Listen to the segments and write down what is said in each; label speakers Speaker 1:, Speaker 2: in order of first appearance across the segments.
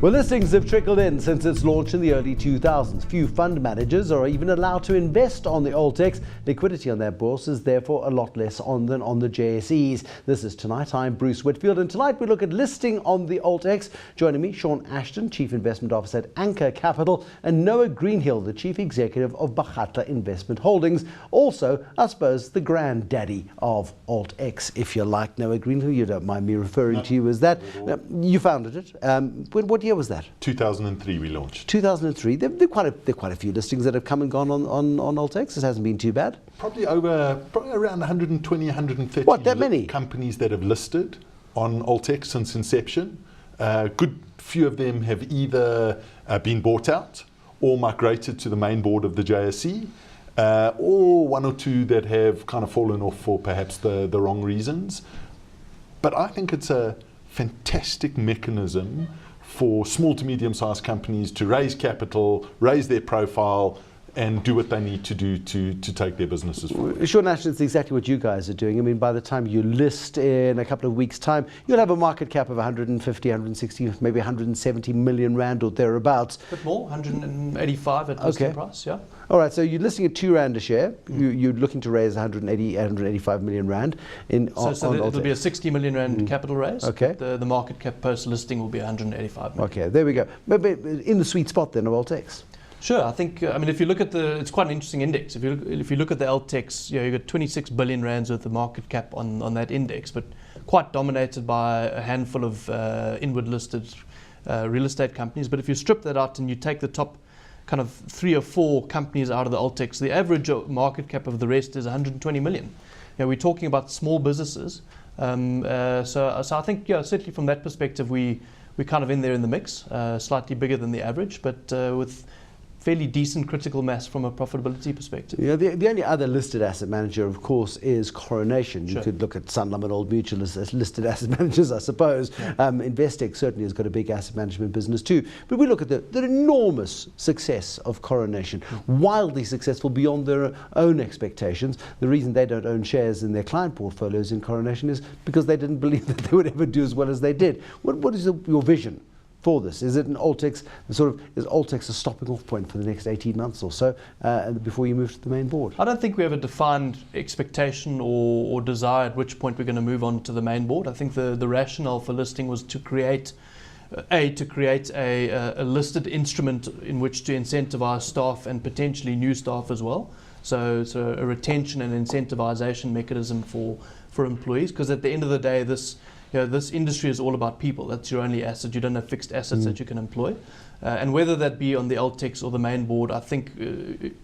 Speaker 1: Well, listings have trickled in since its launch in the early 2000s. Few fund managers are even allowed to invest on the AltX. Liquidity on their bourse is therefore a lot less than on the JSEs. This is Tonight. I'm Bruce Whitfield, and tonight we look at listing on the AltX. Joining me, Sean Ashton, Chief Investment Officer at Anchor Capital, and Noah Greenhill, the Chief Executive of Bakgatla Investment Holdings. Also, I suppose, the granddaddy of AltX, if you like. Noah Greenhill, you don't mind me referring to you as that. You founded it. What year was that?
Speaker 2: 2003 we launched.
Speaker 1: 2003. There are quite a few listings that have come and gone on AltX. It hasn't been too bad.
Speaker 2: Probably around 120, 130
Speaker 1: What, that many?
Speaker 2: Companies that have listed on AltX since inception. Good few of them have either been bought out or migrated to the main board of the JSE, or one or two that have kind of fallen off for perhaps the wrong reasons. But I think it's a fantastic mechanism for small to medium-sized companies to raise capital, raise their profile, and do what they need to do to take their businesses forward.
Speaker 1: Sean Ashton, it's exactly what you guys are doing. I mean, by the time you list in a couple of weeks' time, you'll have a market cap of 150, 160, maybe 170 million rand or thereabouts.
Speaker 3: A bit more, 185 at listing price, yeah.
Speaker 1: All right, so you're listing at 2 rand a share. You're looking to raise 185 million rand
Speaker 3: so it'll be a 60 million rand capital raise.
Speaker 1: Okay.
Speaker 3: The market cap post listing will be 185 million.
Speaker 1: Okay, there we go. But in the sweet spot then of AltX.
Speaker 3: Sure, I think, if you look at it's quite an interesting index. If you look at the AltX, you've got 26 billion rands worth of market cap on that index, but quite dominated by a handful of inward listed real estate companies. But if you strip that out and you take the top kind of 3 or 4 companies out of the AltX, the average market cap of the rest is 120 million. We're talking about small businesses. So I think, certainly from that perspective, we're kind of in there in the mix, slightly bigger than the average, but with fairly decent critical mass from a profitability perspective.
Speaker 1: The only other listed asset manager, of course, is Coronation.
Speaker 3: Sure.
Speaker 1: You could look at Sanlam and Old Mutual as listed asset managers, I suppose. Yeah. Investec certainly has got a big asset management business too. But we look at the enormous success of Coronation, wildly successful beyond their own expectations. The reason they don't own shares in their client portfolios in Coronation is because they didn't believe that they would ever do as well as they did. What is your vision for this? Is it an AltX, is AltX a stopping off point for the next 18 months or so before you move to the main board?
Speaker 3: I don't think we have a defined expectation or desire at which point we're going to move on to the main board. I think the rationale for listing was to create a listed instrument in which to incentivize staff and potentially new staff as well. So a retention and incentivization mechanism for employees, because at the end of the day, this industry is all about people. That's your only asset. You don't have fixed assets that you can employ. And whether that be on the AltX or the main board, I think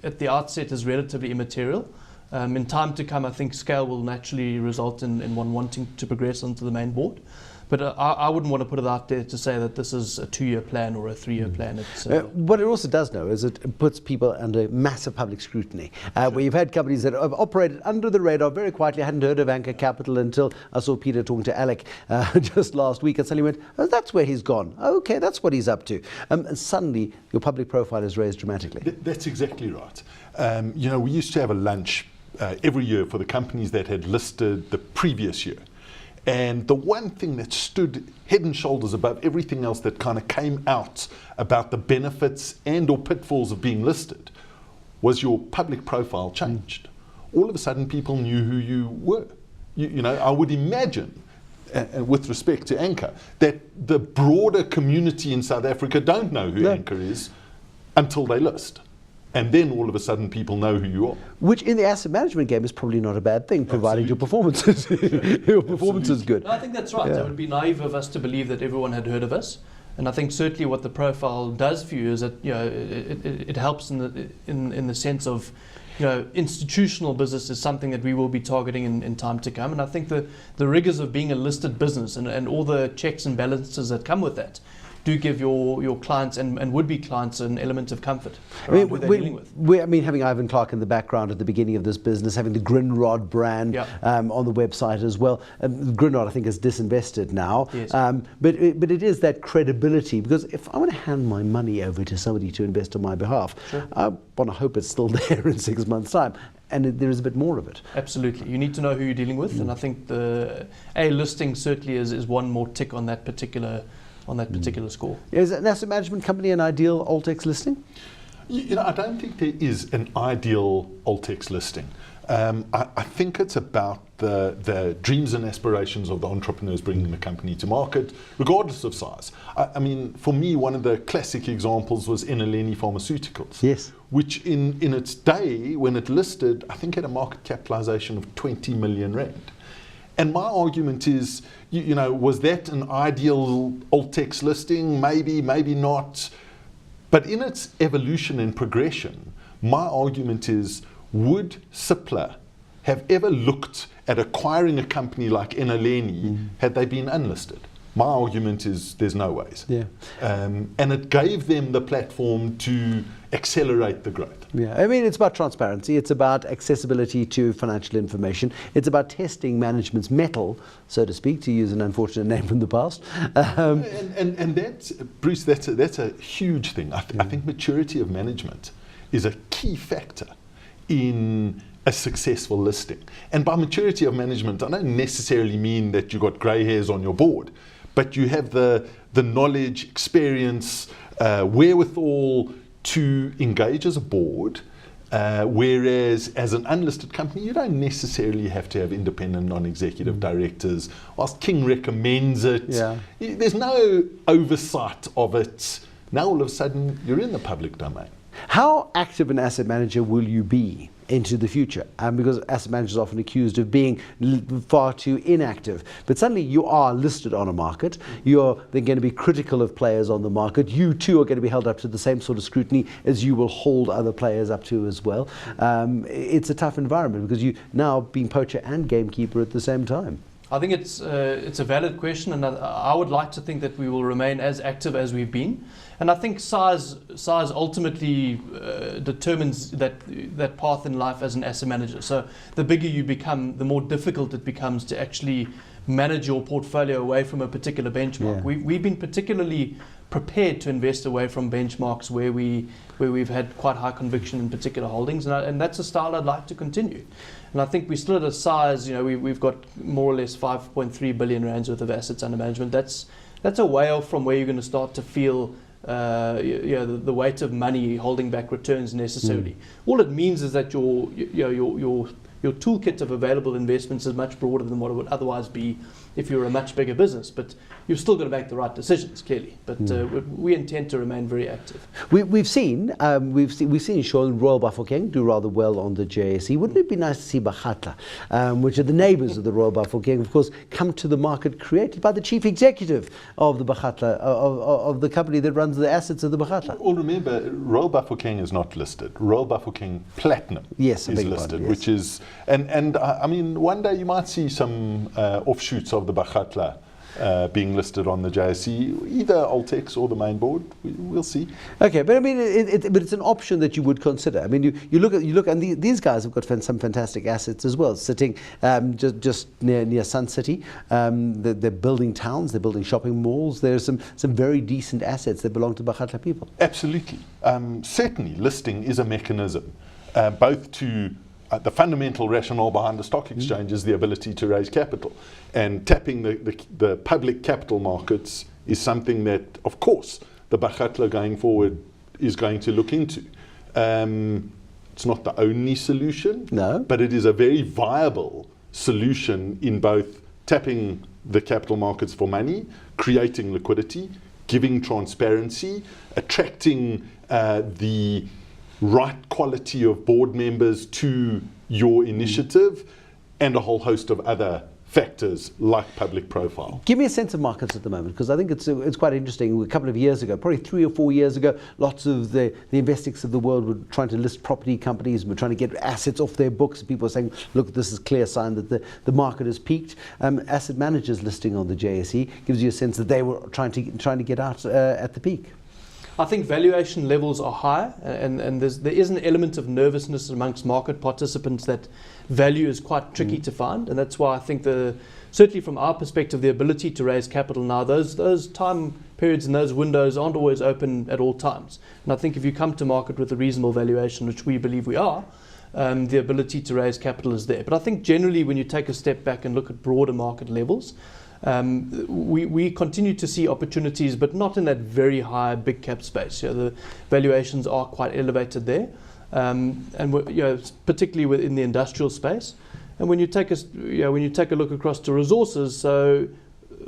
Speaker 3: at the outset is relatively immaterial. In time to come, I think scale will naturally result in one wanting to progress onto the main board. But I wouldn't want to put it out there to say that this is a 2-year plan or a 3-year plan.
Speaker 1: What it also does know is it puts people under massive public scrutiny. Where you've had companies that have operated under the radar very quietly. I hadn't heard of Anchor Capital until I saw Peter talking to Alec just last week, and suddenly went, oh, that's where he's gone. Okay, that's what he's up to. And suddenly your public profile is raised dramatically.
Speaker 2: That's exactly right. We used to have a lunch every year for the companies that had listed the previous year. And the one thing that stood head and shoulders above everything else that kind of came out about the benefits and or pitfalls of being listed was your public profile changed. All of a sudden people knew who you were. I would imagine, with respect to Anchor, that the broader community in South Africa don't know who Anchor is until they list. And then all of a sudden people know who you are. Which
Speaker 1: in the asset management game is probably not a bad thing, provided your performance is good.
Speaker 3: No, I think that's right. It would be naive of us to believe that everyone had heard of us. And I think certainly what the profile does for you is that it helps in the sense of institutional business is something that we will be targeting in time to come. And I think the rigors of being a listed business and all the checks and balances that come with that do give your clients and would-be clients an element of comfort around who they're dealing with.
Speaker 1: Having Ivan Clark in the background at the beginning of this business, having the Grinrod brand on the website as well. Grinrod, I think, is disinvested now.
Speaker 3: Yes.
Speaker 1: But it is that credibility, because if I want to hand my money over to somebody to invest on my behalf, I want to hope it's still there in 6 months' time. And there is a bit more of it.
Speaker 3: Absolutely. You need to know who you're dealing with, and I think the listing certainly is one more tick on that particular on that particular score.
Speaker 1: Is an asset management company an ideal AltX listing?
Speaker 2: I don't think there is an ideal AltX listing. I think it's about the dreams and aspirations of the entrepreneurs bringing the company to market, regardless of size. I mean, for me, one of the classic examples was Eneleni Pharmaceuticals.
Speaker 1: Yes.
Speaker 2: Which in its day, when it listed, I think had a market capitalization of 20 million rand. And my argument is, was that an ideal AltX listing? Maybe, maybe not. But in its evolution and progression, my argument is, would Cipla have ever looked at acquiring a company like Eneleni had they been unlisted? My argument is there's no ways.
Speaker 1: Yeah.
Speaker 2: And it gave them the platform to accelerate the growth.
Speaker 1: Yeah, I mean, it's about transparency. It's about accessibility to financial information. It's about testing management's mettle, so to speak, to use an unfortunate name from the past.
Speaker 2: And that's, Bruce, that's a huge thing. I think maturity of management is a key factor in a successful listing. And by maturity of management, I don't necessarily mean that you've got grey hairs on your board, but you have the knowledge, experience, wherewithal to engage as a board, whereas as an unlisted company, you don't necessarily have to have independent non-executive directors. Whilst King recommends it, there's no oversight of it. Now all of a sudden, you're in the public domain.
Speaker 1: How active an asset manager will you be into the future? Because asset managers are often accused of being far too inactive. But suddenly you are listed on a market. You're then going to be critical of players on the market. You too are going to be held up to the same sort of scrutiny as you will hold other players up to as well. It's a tough environment because you now being poacher and gamekeeper at the same time.
Speaker 3: I think it's a valid question, and I would like to think that we will remain as active as we've been. And I think size ultimately determines that path in life as an asset manager. So the bigger you become, the more difficult it becomes to actually manage your portfolio away from a particular benchmark.
Speaker 1: Yeah.
Speaker 3: We've been particularly prepared to invest away from benchmarks where we've had quite high conviction in particular holdings, and that's a style I'd like to continue. And I think we're still at a size, we've got more or less 5.3 billion rands worth of assets under management. That's a way off from where you're going to start to feel the weight of money holding back returns necessarily. All it means is that your toolkit of available investments is much broader than what it would otherwise be if you're a much bigger business. But you've still got to make the right decisions, clearly. But we intend to remain very active.
Speaker 1: We've seen Sean Royal Bafokeng do rather well on the JSE. Wouldn't it be nice to see Bakgatla, which are the neighbours of the Royal Bafokeng, of course, come to the market created by the chief executive of the Bakgatla, of the company that runs the assets of the Bakgatla?
Speaker 2: Well, remember, Royal Bafokeng is not listed. Royal Bafokeng Platinum is listed, which is, and I mean, one day you might see some offshoots of the Bakgatla being listed on the JSE, either AltX or the main board. We'll see. Okay,
Speaker 1: but I mean, but it's an option that you would consider. I mean, you look, and these guys have got some fantastic assets as well, sitting just near Sun City. They're building towns, they're building shopping malls. There's some very decent assets that belong to Bakgatla people.
Speaker 2: Absolutely, certainly, listing is a mechanism, both to the fundamental rationale behind the stock exchange is the ability to raise capital, and tapping the public capital markets is something that, of course, the Bakgatla going forward is going to look into. It's not the only solution, but it is a very viable solution in both tapping the capital markets for money, creating liquidity, giving transparency, attracting the right quality of board members to your initiative, and a whole host of other factors like public profile.
Speaker 1: Give me a sense of markets at the moment, because I think it's quite interesting. A couple of years ago, probably 3 or 4 years ago, lots of the investors of the world were trying to list property companies, were trying to get assets off their books. People were saying, look, this is a clear sign that the market has peaked. Asset managers listing on the JSE gives you a sense that they were trying to get out at the peak.
Speaker 3: I think valuation levels are high, and there is an element of nervousness amongst market participants that value is quite tricky to find, and that's why I think certainly from our perspective, the ability to raise capital now, those time periods and those windows aren't always open at all times. And I think if you come to market with a reasonable valuation, which we believe we are, the ability to raise capital is there. But I think generally when you take a step back and look at broader market levels, We continue to see opportunities, but not in that very high big cap space. The valuations are quite elevated there, and particularly within the industrial space. And when you take a look across to resources, so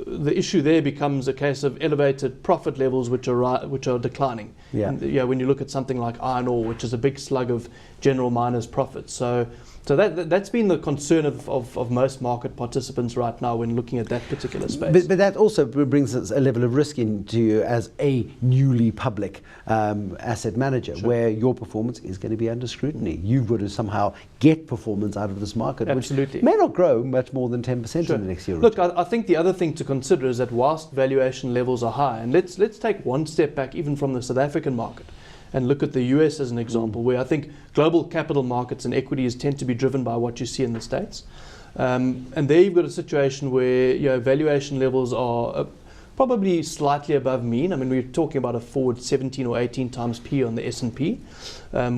Speaker 3: the issue there becomes a case of elevated profit levels which are declining.
Speaker 1: Yeah.
Speaker 3: And, when you look at something like iron ore, which is a big slug of general miners' profits. So that's been the concern of most market participants right now when looking at that particular space.
Speaker 1: But that also brings us a level of risk into you as a newly public asset manager,
Speaker 3: Sure.
Speaker 1: where your performance is going to be under scrutiny. You've got to somehow get performance out of this market,
Speaker 3: Absolutely.
Speaker 1: which may not grow much more than 10%
Speaker 3: Sure.
Speaker 1: in the next year.
Speaker 3: Look, I think the other thing to consider is that whilst valuation levels are high, and let's take one step back even from the South African market and look at the US as an example, where I think global capital markets and equities tend to be driven by what you see in the States. And there you've got a situation where valuation levels are probably slightly above mean. I mean, we're talking about a forward 17 or 18 times P on the S&P,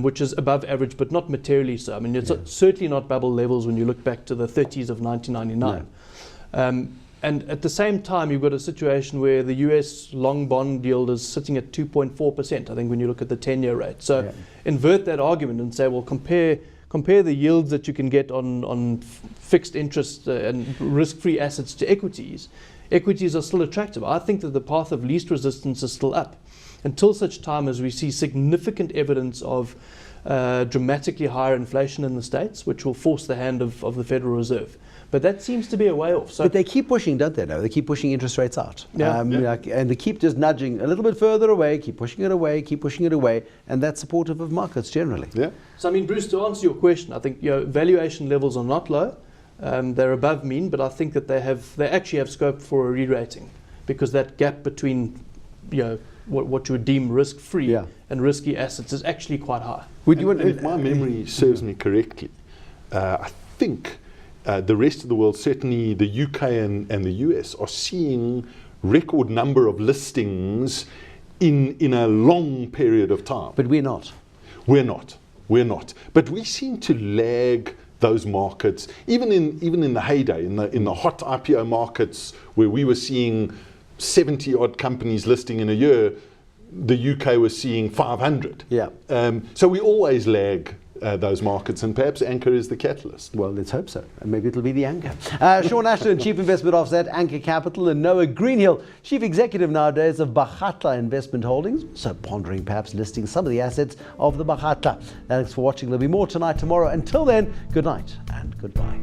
Speaker 3: which is above average, but not materially so. I mean, it's certainly not bubble levels when you look back to the 30s of 1999.
Speaker 1: No.
Speaker 3: And at the same time, you've got a situation where the US long bond yield is sitting at 2.4%, I think, when you look at the 10-year rate. So invert that argument and say, well, compare the yields that you can get on fixed interest and risk-free assets to equities. Equities are still attractive. I think that the path of least resistance is still up until such time as we see significant evidence of dramatically higher inflation in the States, which will force the hand of the Federal Reserve. But that seems to be a way off. So
Speaker 1: but they keep pushing, don't they? No, they keep pushing interest rates out.
Speaker 3: Yeah.
Speaker 1: And they keep just nudging a little bit further away, keep pushing it away, and that's supportive of markets generally.
Speaker 2: Yeah.
Speaker 3: So, I mean, Bruce, to answer your question, I think valuation levels are not low. They're above mean, but I think that they actually have scope for a re-rating, because that gap between what you would deem risk-free and risky assets is actually quite high.
Speaker 2: And if my memory serves me correctly, I think the rest of the world, certainly the UK and the US, are seeing record number of listings in a long period of time.
Speaker 1: But we're not.
Speaker 2: We're not. But we seem to lag those markets, even in the heyday, in the hot IPO markets where we were seeing 70 odd companies listing in a year. The UK was seeing 500.
Speaker 1: Yeah.
Speaker 2: So we always lag those markets, and perhaps Anchor is the catalyst.
Speaker 1: Well, let's hope so. And maybe it'll be the Anchor. Sean Ashton, Chief Investment Officer at Anchor Capital, and Noah Greenhill, Chief Executive nowadays of Bakgatla Investment Holdings. So pondering perhaps listing some of the assets of the Bakgatla. Thanks for watching. There'll be more tonight, tomorrow. Until then, good night and goodbye.